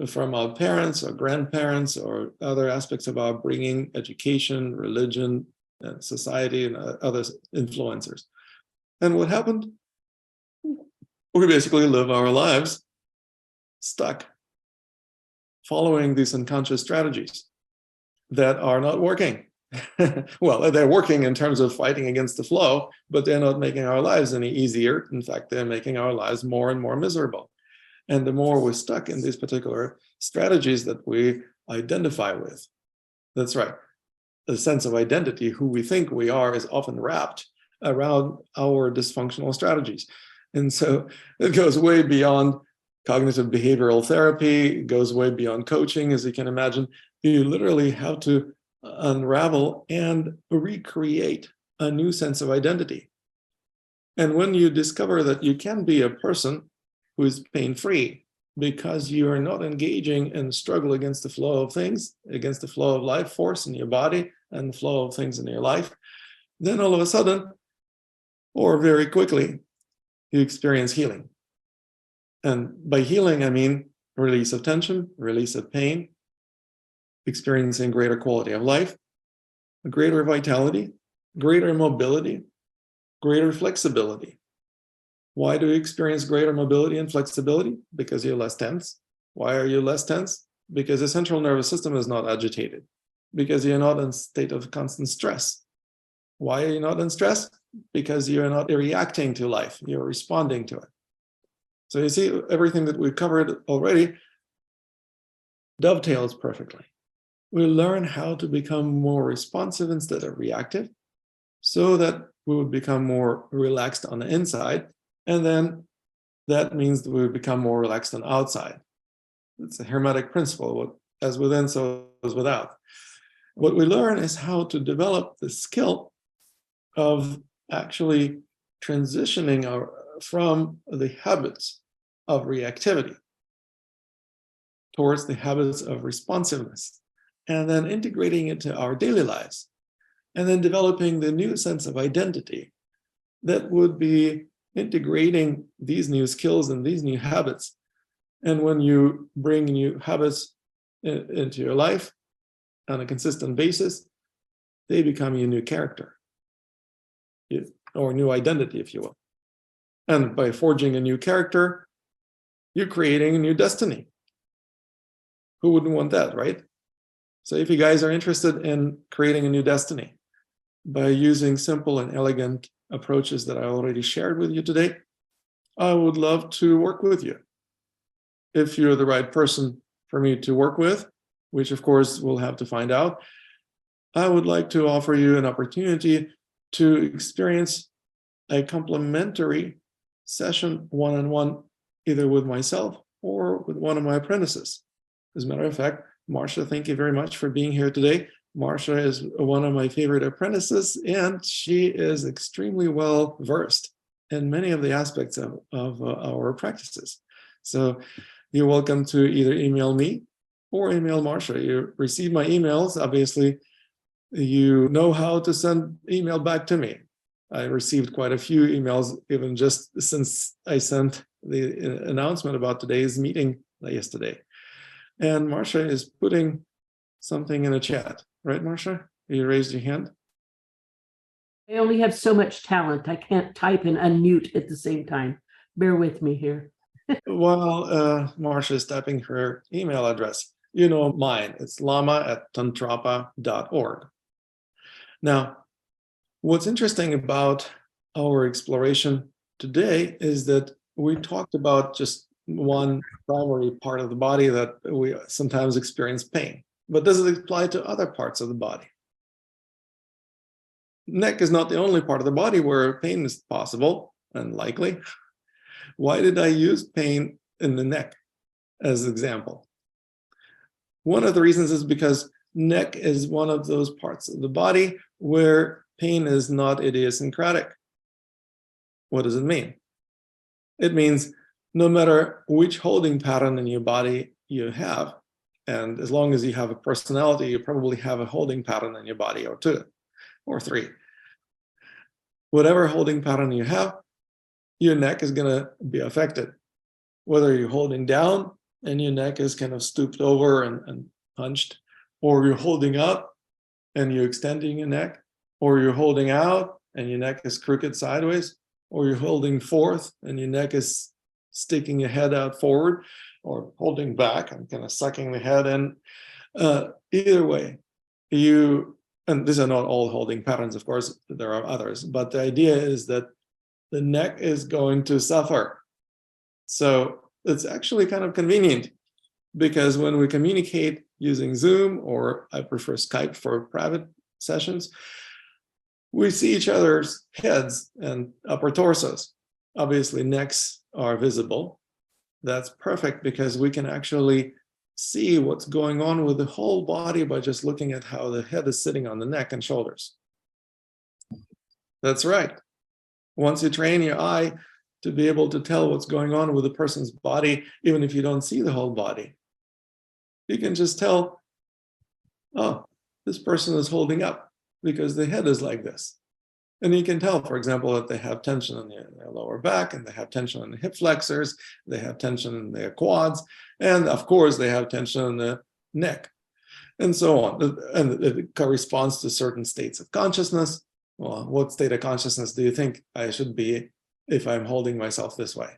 S1: from our parents or grandparents or other aspects of our bringing, education, religion, and society, and other influencers. And what happened? We basically live our lives stuck, following these unconscious strategies that are not working. Well, they're working in terms of fighting against the flow, but they're not making our lives any easier. In fact, they're making our lives more and more miserable. And the more we're stuck in these particular strategies that we identify with, that's right, the sense of identity, who we think we are, is often wrapped around our dysfunctional strategies. And so it goes way beyond cognitive behavioral therapy, it goes way beyond coaching, as you can imagine. You literally have to unravel and recreate a new sense of identity. And when you discover that you can be a person who is pain-free because you are not engaging in struggle against the flow of things, against the flow of life force in your body and the flow of things in your life, then all of a sudden, or very quickly, you experience healing. And by healing, I mean release of tension, release of pain, experiencing greater quality of life, greater vitality, greater mobility, greater flexibility. Why do you experience greater mobility and flexibility? Because you're less tense. Why are you less tense? Because the central nervous system is not agitated, because you're not in a state of constant stress. Why are you not in stress? Because you're not reacting to life, you're responding to it. So you see, everything that we've covered already dovetails perfectly. We learn how to become more responsive instead of reactive, so that we would become more relaxed on the inside, and then that means that we would become more relaxed on the outside. It's a hermetic principle, as within, so as without. What we learn is how to develop the skill of actually transitioning from the habits of reactivity towards the habits of responsiveness, and then integrating it into our daily lives, and then developing the new sense of identity that would be integrating these new skills and these new habits. And when you bring new habits into your life on a consistent basis, they become your new character, or new identity, if you will. And by forging a new character, you're creating a new destiny. Who wouldn't want that, right? So if you guys are interested in creating a new destiny by using simple and elegant approaches that I already shared with you today, I would love to work with you. If you're the right person for me to work with, which of course we'll have to find out, I would like to offer you an opportunity to experience a complimentary session one-on-one, either with myself or with one of my apprentices. As a matter of fact, Marcia, thank you very much for being here today. Marcia is one of my favorite apprentices, and she is extremely well versed in many of the aspects of our practices. So you're welcome to either email me or email Marcia. You receive my emails, obviously you know how to send email back to me. I received quite a few emails even just since I sent the announcement about today's meeting yesterday. And Marcia is putting something in the chat, right, Marcia? You raised your hand.
S2: I only have so much talent. I can't type and unmute at the same time. Bear with me here.
S1: While Marcia is typing her email address, you know mine. It's lama@tantrapa.org. Now, what's interesting about our exploration today is that we talked about just one primary part of the body that we sometimes experience pain. But does it apply to other parts of the body? Neck is not the only part of the body where pain is possible and likely. Why did I use pain in the neck as an example? One of the reasons is because neck is one of those parts of the body where pain is not idiosyncratic. What does it mean? It means no matter which holding pattern in your body you have, and as long as you have a personality, you probably have a holding pattern in your body, or two, or three. Whatever holding pattern you have, your neck is going to be affected. Whether you're holding down and your neck is kind of stooped over and hunched, or you're holding up and you're extending your neck, or you're holding out and your neck is crooked sideways, or you're holding forth and your neck is sticking your head out forward, or holding back and kind of sucking the head in. Either way, and these are not all holding patterns, of course, there are others, but the idea is that the neck is going to suffer. So it's actually kind of convenient, because when we communicate using Zoom, or I prefer Skype for private sessions, we see each other's heads and upper torsos. Obviously, necks are visible. That's perfect, because we can actually see what's going on with the whole body by just looking at how the head is sitting on the neck and shoulders. That's right. Once you train your eye to be able to tell what's going on with a person's body, even if you don't see the whole body, you can just tell, oh, this person is holding up because the head is like this. And you can tell, for example, that they have tension in their lower back, and they have tension in the hip flexors, they have tension in their quads, and of course they have tension in the neck, and so on. And it corresponds to certain states of consciousness. Well, what state of consciousness do you think I should be if I'm holding myself this way?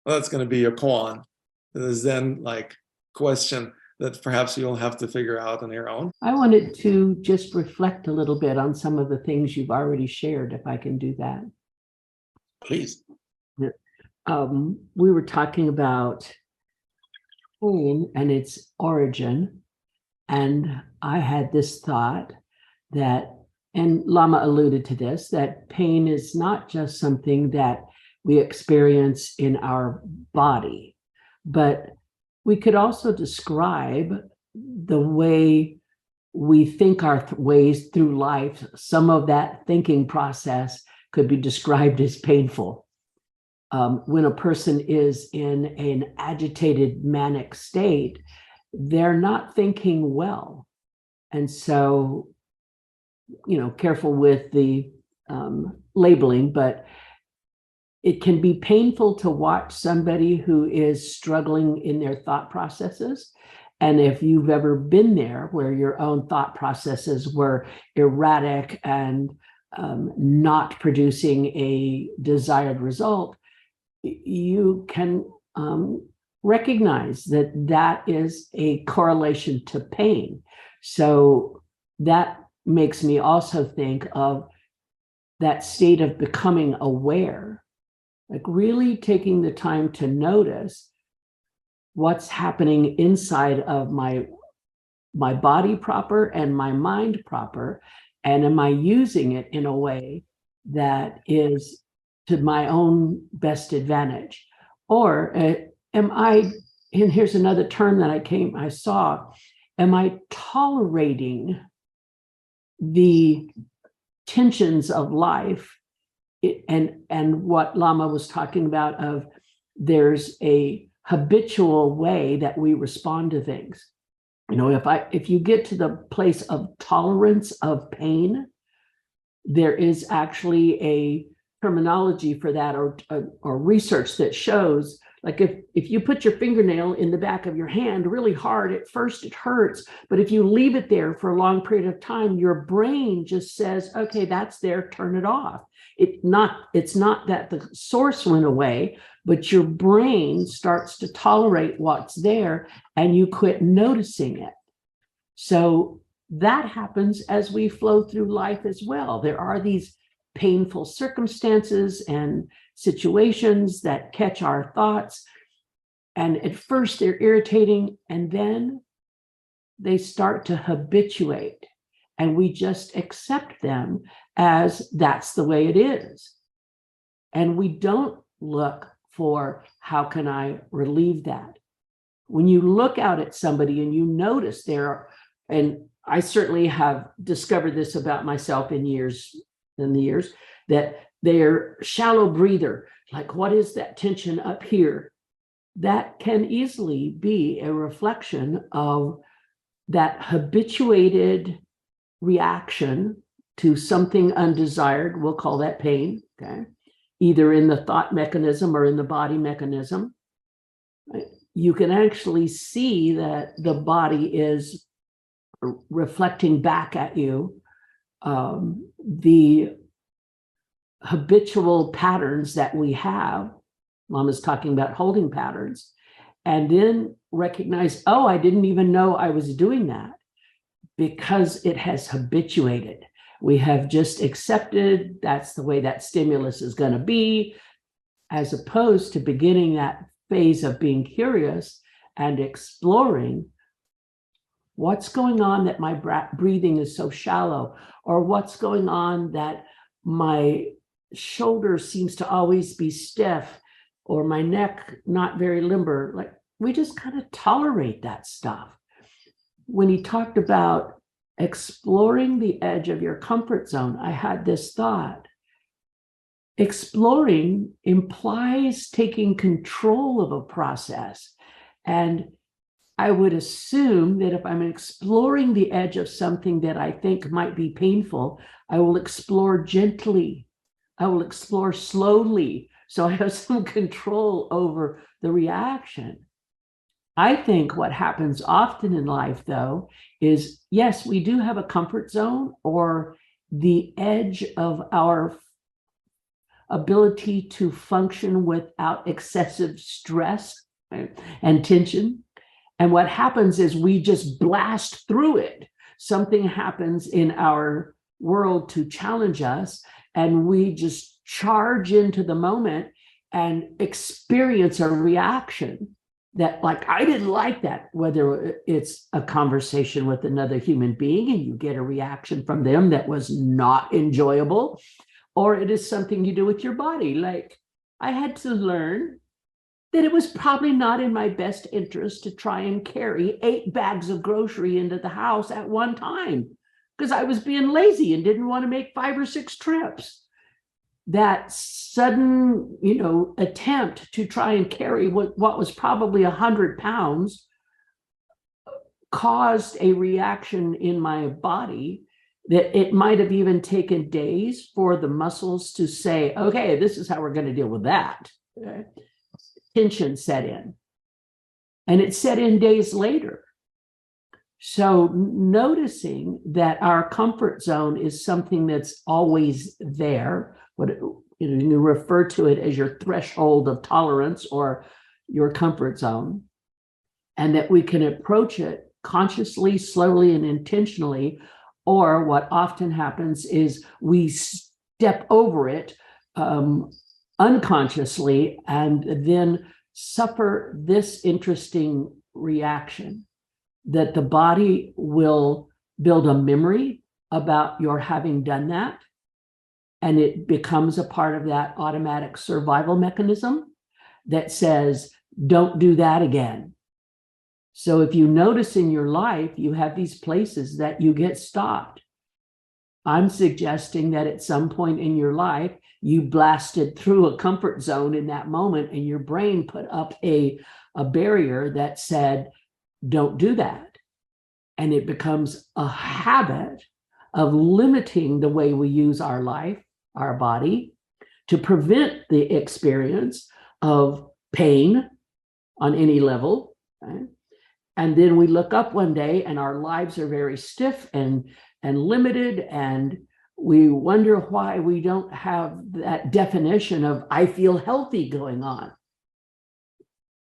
S1: Well, that's going to be your koan, the Zen-like question that perhaps you'll have to figure out on your own.
S2: I wanted to just reflect a little bit on some of the things you've already shared, if I can do that.
S1: Please.
S2: We were talking about pain and its origin, and I had this thought that, and Lama alluded to this, that pain is not just something that we experience in our body, but we could also describe the way we think our ways through life. Some of that thinking process could be described as painful. When a person is in an agitated, manic state, they're not thinking well. And so, careful with the labeling, but it can be painful to watch somebody who is struggling in their thought processes. And if you've ever been there where your own thought processes were erratic and not producing a desired result, you can recognize that that is a correlation to pain. So that makes me also think of that state of becoming aware, like really taking the time to notice what's happening inside of my body proper and my mind proper, and am I using it in a way that is to my own best advantage? Or am I, and here's another term that I saw, am I tolerating the tensions of life? And what Lama was talking about, of there's a habitual way that we respond to things. If you get to the place of tolerance of pain, there is actually a terminology for that, or research that shows, like if you put your fingernail in the back of your hand really hard, at first it hurts, but if you leave it there for a long period of time, your brain just says, okay, that's there, turn it off. It's not that the source went away, but your brain starts to tolerate what's there and you quit noticing it. So that happens as we flow through life as well. There are these painful circumstances and situations that catch our thoughts. And at first they're irritating, and then they start to habituate, and we just accept them as that's the way it is. And we don't look for, how can I relieve that? When you look out at somebody and you notice and I certainly have discovered this about myself in the years, that they're shallow breather. Like, what is that tension up here? That can easily be a reflection of that habituated reaction to something undesired. We'll call that pain, okay? Either in the thought mechanism or in the body mechanism. you can actually see that the body is reflecting back at you the habitual patterns that we have. Lama's talking about holding patterns, and then recognize, oh, I didn't even know I was doing that, because it has habituated. We have just accepted that's the way that stimulus is going to be, as opposed to beginning that phase of being curious and exploring what's going on that my breathing is so shallow, or what's going on that my shoulder seems to always be stiff, or my neck not very limber. Like, we just kind of tolerate that stuff. When he talked about exploring the edge of your comfort zone, I had this thought. Exploring implies taking control of a process. And I would assume that if I'm exploring the edge of something that I think might be painful, I will explore gently. I will explore slowly, so I have some control over the reaction. I think what happens often in life, though, is yes, we do have a comfort zone, or the edge of our ability to function without excessive stress, right, and tension. And what happens is we just blast through it. Something happens in our world to challenge us, and we just charge into the moment and experience a reaction that, like, I didn't like that, whether it's a conversation with another human being and you get a reaction from them that was not enjoyable, or it is something you do with your body. Like, I had to learn that it was probably not in my best interest to try and carry 8 bags of grocery into the house at one time, because I was being lazy and didn't want to make 5 or 6 trips. That sudden, attempt to try and carry what was probably 100 pounds caused a reaction in my body that it might have even taken days for the muscles to say, okay, this is how we're going to deal with that. Okay. Tension set in, and it set in days later. So noticing that our comfort zone is something that's always there, you refer to it as your threshold of tolerance or your comfort zone, and that we can approach it consciously, slowly, and intentionally. Or what often happens is we step over it unconsciously, and then suffer this interesting reaction that the body will build a memory about your having done that, and it becomes a part of that automatic survival mechanism that says, don't do that again. So if you notice in your life, you have these places that you get stopped. I'm suggesting that at some point in your life, you blasted through a comfort zone in that moment, and your brain put up a barrier that said, don't do that. And it becomes a habit of limiting the way we use our life, our body, to prevent the experience of pain on any level. Right? And then we look up one day and our lives are very stiff and limited, and we wonder why we don't have that definition of I feel healthy going on.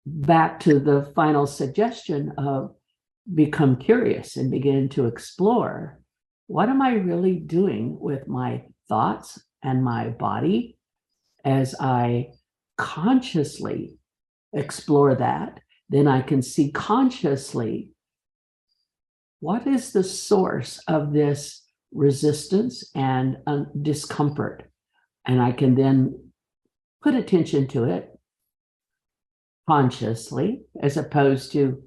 S2: Back to the final suggestion of become curious and begin to explore, what am I really doing with my thoughts and my body? As I consciously explore that, then I can see consciously what is the source of this resistance and discomfort. And I can then put attention to it consciously, as opposed to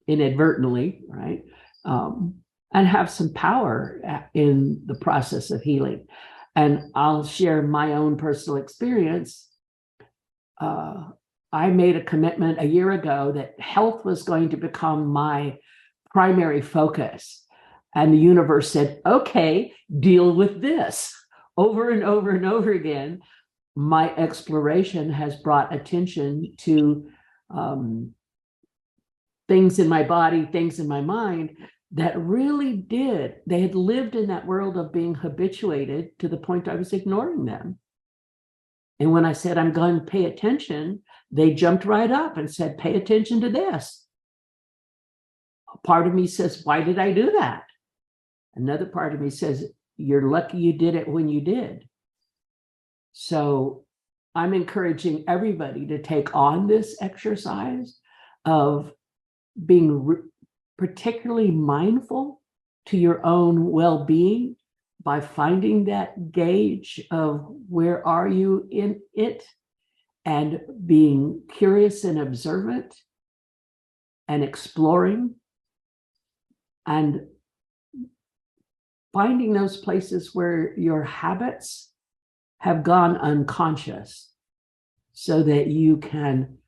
S2: inadvertently, right? And have some power in the process of healing. And I'll share my own personal experience. I made a commitment a year ago that health was going to become my primary focus. And the universe said, okay, deal with this. Over and over and over again, my exploration has brought attention to things in my body, things in my mind that really did. They had lived in that world of being habituated to the point I was ignoring them. And when I said, I'm going to pay attention, they jumped right up and said, pay attention to this. A part of me says, why did I do that? Another part of me says, you're lucky you did it when you did. So I'm encouraging everybody to take on this exercise of being particularly mindful to your own well-being by finding that gauge of where are you in it, and being curious and observant and exploring and finding those places where your habits have gone unconscious so that you can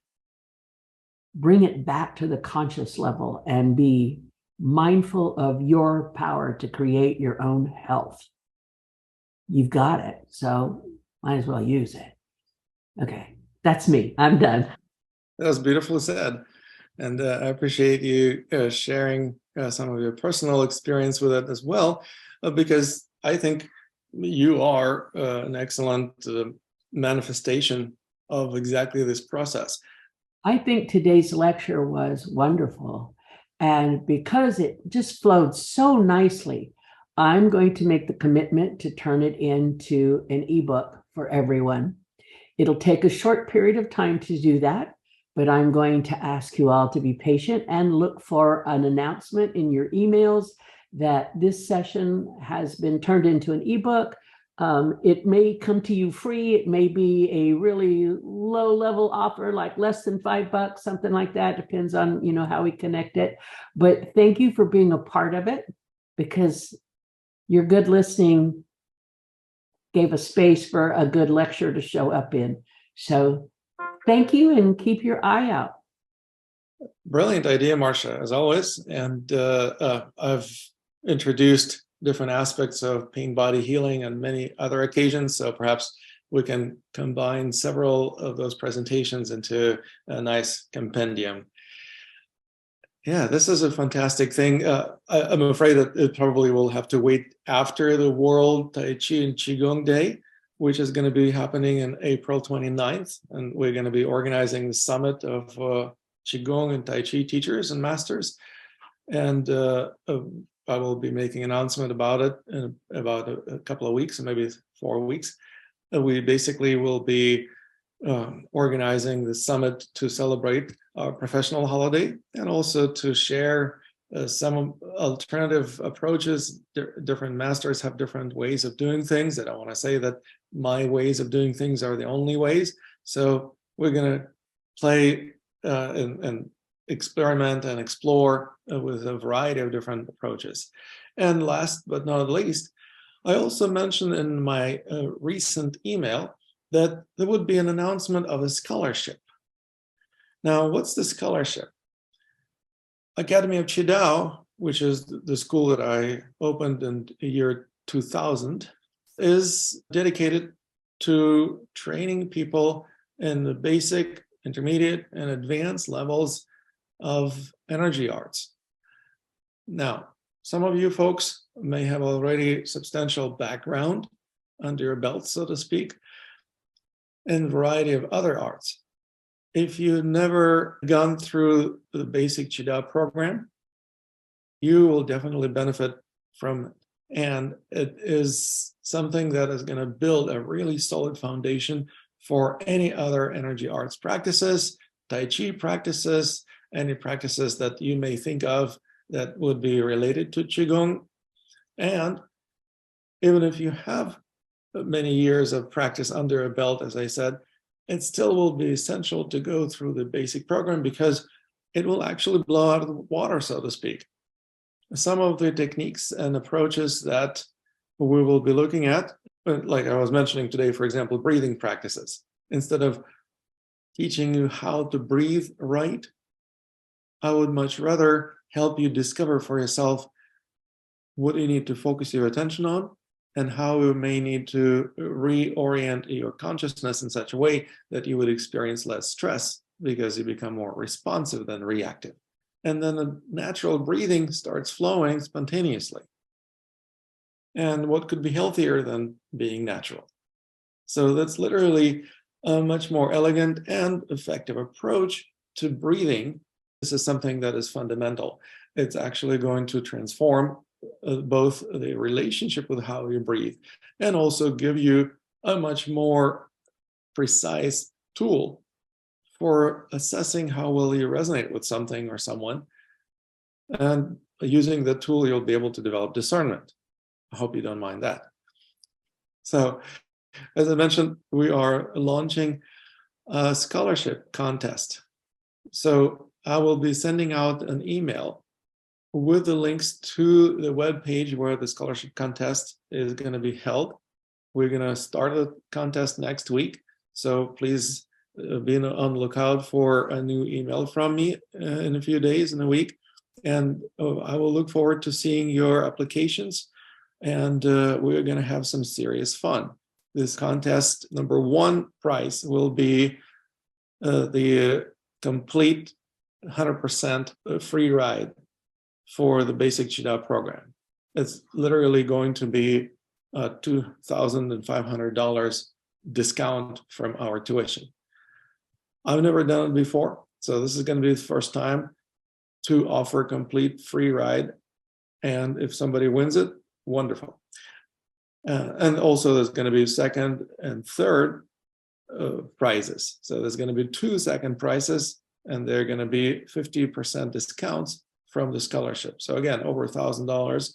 S2: bring it back to the conscious level and be mindful of your power to create your own health. You've got it, so might as well use it. Okay, that's me. I'm done.
S1: That was beautifully said. And I appreciate you sharing some of your personal experience with it as well, because I think you are an excellent manifestation of exactly this process.
S2: I think today's lecture was wonderful. And because it just flowed so nicely, I'm going to make the commitment to turn it into an ebook for everyone. It'll take a short period of time to do that, but I'm going to ask you all to be patient and look for an announcement in your emails that this session has been turned into an ebook. It may come to you free. It may be a really low level offer, like less than $5, something like that. Depends on, how we connect it. But thank you for being a part of it, because your good listening gave a space for a good lecture to show up in. So thank you, and keep your eye out.
S1: Brilliant idea, Marcia, as always. And I've introduced different aspects of pain body healing on many other occasions. So perhaps we can combine several of those presentations into a nice compendium. Yeah, this is a fantastic thing. I'm afraid that it probably will have to wait after the World Tai Chi and Qigong Day, which is going to be happening on April 29th. And we're going to be organizing the summit of Qigong and Tai Chi teachers and masters. And I will be making an announcement about it in about a couple of weeks, maybe 4 weeks. We basically will be organizing the summit to celebrate our professional holiday, and also to share some alternative approaches. Different masters have different ways of doing things. I don't want to say that my ways of doing things are the only ways. So we're going to play and experiment and explore with a variety of different approaches. And last but not least, I also mentioned in my recent email that there would be an announcement of a scholarship. Now, what's the scholarship? Academy of Qidao, which is the school that I opened in the year 2000, is dedicated to training people in the basic, intermediate, and advanced levels of energy arts. Now, some of you folks may have already substantial background under your belt, so to speak, in a variety of other arts. If you've never gone through the basic Qidao program, you will definitely benefit from it. And it is something that is going to build a really solid foundation for any other energy arts practices, Tai Chi practices, any practices that you may think of that would be related to Qigong. And even if you have many years of practice under a belt, as I said, it still will be essential to go through the basic program, because it will actually blow out of the water, so to speak. Some of the techniques and approaches that we will be looking at, like I was mentioning today, for example, breathing practices. Instead of teaching you how to breathe right, I would much rather help you discover for yourself what you need to focus your attention on, and how you may need to reorient your consciousness in such a way that you would experience less stress because you become more responsive than reactive. And then the natural breathing starts flowing spontaneously. And what could be healthier than being natural? So that's literally a much more elegant and effective approach to breathing. This is something that is fundamental. It's actually going to transform both the relationship with how you breathe and also give you a much more precise tool for assessing how well you resonate with something or someone. And using the tool, you'll be able to develop discernment. I hope you don't mind that. So, as I mentioned, we are launching a scholarship contest. So I will be sending out an email with the links to the webpage where the scholarship contest is going to be held. We're going to start a contest next week. So please be on the lookout for a new email from me in a few days, in a week. And I will look forward to seeing your applications. And we're going to have some serious fun. This contest, number one prize will be the complete 100% free ride for the basic Qidao program. It's literally going to be a $2,500 discount from our tuition. I've never done it before, so this is going to be the first time to offer complete free ride. And if somebody wins it, wonderful. And also there's going to be second and third prizes. So there's going to be 2 second prizes, and they're going to be 50% discounts from the scholarship. So again, over $1,000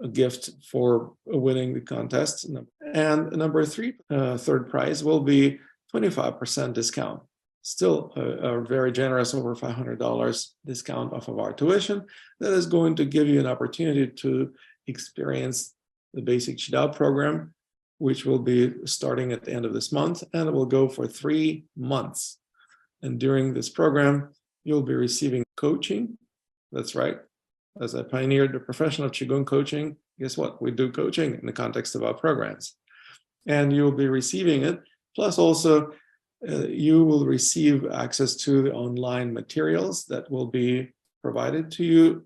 S1: a gift for winning the contest. And number 3, third prize will be 25% discount. Still a very generous, over $500 discount off of our tuition. That is going to give you an opportunity to experience the basic Qidao program, which will be starting at the end of this month, and it will go for 3 months. And during this program, you'll be receiving coaching. That's right. As I pioneered the profession of Qigong coaching, guess what? We do coaching in the context of our programs. And you'll be receiving it. Plus also, you will receive access to the online materials that will be provided to you,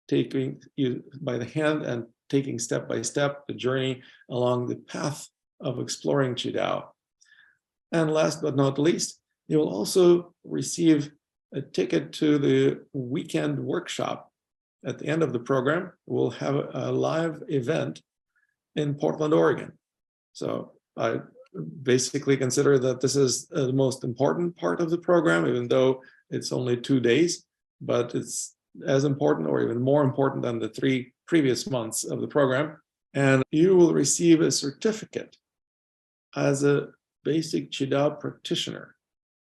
S1: taking you by the hand and taking step by step the journey along the path of exploring Qidao. And last but not least, you will also receive a ticket to the weekend workshop. At the end of the program, we'll have a live event in Portland, Oregon. So I basically consider that this is the most important part of the program, even though it's only 2 days, but it's as important or even more important than the 3 previous months of the program. And you will receive a certificate as a basic Qidao practitioner.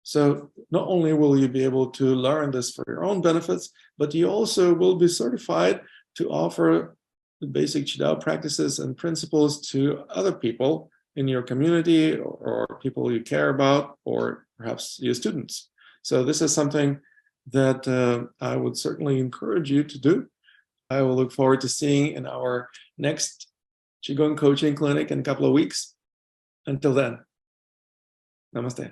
S1: So not only will you be able to learn this for your own benefits, but you also will be certified to offer the basic Qidao practices and principles to other people in your community or people you care about, or perhaps your students. So this is something that I would certainly encourage you to do. I will look forward to seeing in our next Qigong coaching clinic in a couple of weeks. Until then, namaste.